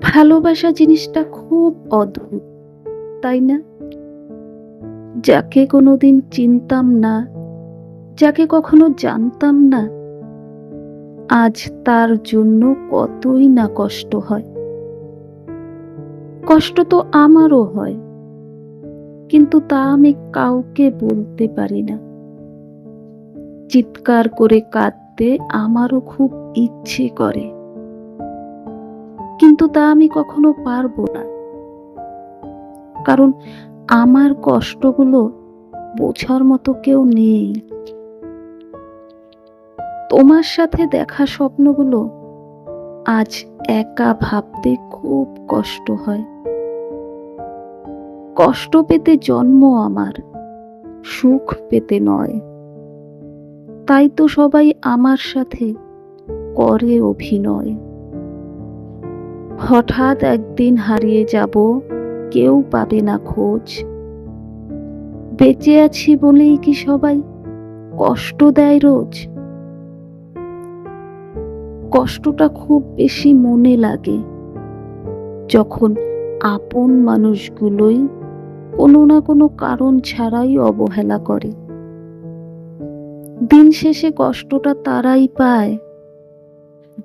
ভালোবাসা জিনিসটা খুব অদ্ভুত, তাই না? যাকে কোনোদিন চিনতাম না, যাকে কখনো জানতাম না, আজ তার জন্য কতই না কষ্ট হয়। কষ্ট তো আমারও হয়, কিন্তু তা আমি কাউকে বলতে পারি না। চিৎকার করে কাঁদতে আমারও খুব ইচ্ছে করে, কিন্তু তা আমি কখনো পারবো না। কারণ আমার কষ্টগুলো বোঝার মতো কেউ নেই। তোমার সাথে দেখা স্বপ্নগুলো আজ একা ভাবতে খুব কষ্ট হয়। কষ্ট পেতে জন্ম আমার, সুখ পেতে নয়। তাই তো সবাই আমার সাথে করে অভিনয়। হঠাৎ একদিন হারিয়ে যাব, কেউ পাবে না খোঁজ। বেঁচে আছি বলেই কি সবাই কষ্ট দেয় রোজ? কষ্টটা খুব বেশি মনে লাগে যখন আপন মানুষগুলোই কোনো না কোনো কারণ ছাড়াই অবহেলা করে। দিন শেষে কষ্টটা তারাই পায়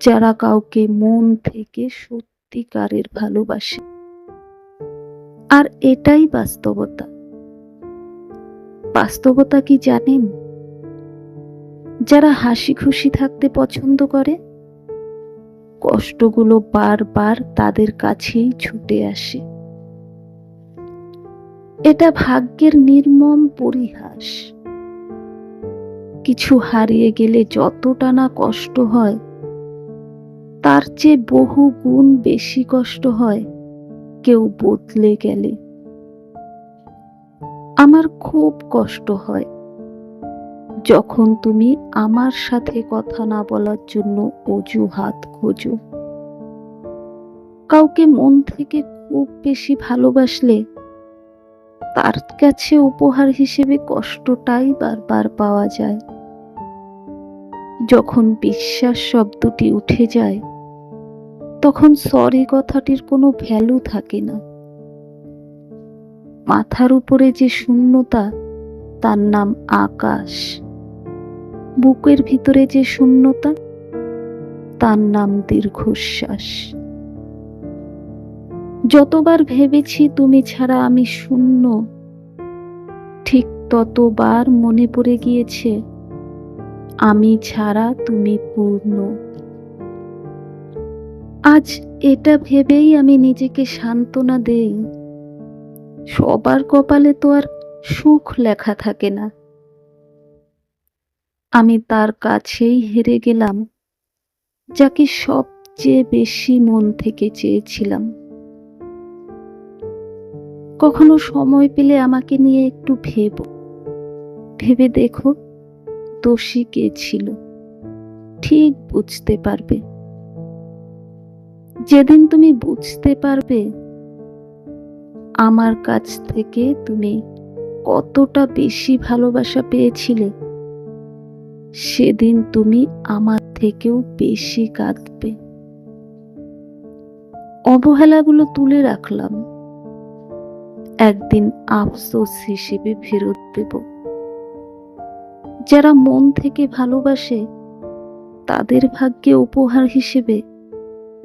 যারা কাউকে মন থেকে সত্যিকারের ভালোবাসে। আর এটাই বাস্তবতা। বাস্তবতা কি জানেন? যারা হাসি খুশি থাকতে পছন্দ করে, কষ্টগুলো বারবার তাদের কাছেই ছুটে আসে। এটা ভাগ্যের নির্মম পরিহাস। কিছু হারিয়ে গেলে যতটা না কষ্ট হয়, তার চেয়ে বহু গুণ বেশি কষ্ট হয় কেউ বদলে গেলে। আমার খুব কষ্ট হয় যখন তুমি আমার সাথে কথা না বলার জন্য অজুহাত খোঁজো। কাউকে মন থেকে খুব বেশি ভালোবাসলে তার কাছে উপহার হিসেবে কষ্টটাই বারবার পাওয়া যায়। যখন বিশ্বাস শব্দটি উঠে যায়, তখন সরি কথাটির কোনো ভ্যালু থাকে না। মাথার উপরে যে শূন্যতা, তার নাম আকাশ। বুকের ভিতরে যে শূন্যতা, তার নাম দীর্ঘশ্বাস। যতবার ভেবেছি তুমি ছাড়া আমি শূন্য, ঠিক ততবার মনে পড়ে গিয়েছে আমি ছাড়া তুমি পূর্ণ। আজ এটা ভেবেই আমি নিজেকে সান্ত্বনা দেই, সবার কপালে তো আর সুখ লেখা থাকে না। আমি তার কাছেই হেরে গেলাম যাকে সবচেয়ে বেশি মন থেকে চেয়েছিলাম। কখনো সময় পেলে আমাকে নিয়ে একটু ভেবে দেখো, দোষী কে ছিল, ঠিক বুঝতে পারবে। যেদিন তুমি বুঝতে পারবে আমার কাছ থেকে তুমি কতটা বেশি ভালোবাসা পেয়েছিলে, সেদিন তুমি আমার থেকেও বেশি কাঁদবে। অবহেলাগুলো তুলে রাখলাম, একদিন আফসোস হিসেবে ফেরত দেব। যারা মন থেকে ভালোবাসে, তাদের ভাগ্যে উপহার হিসেবে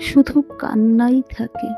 শুধু কান্নাই থাকে।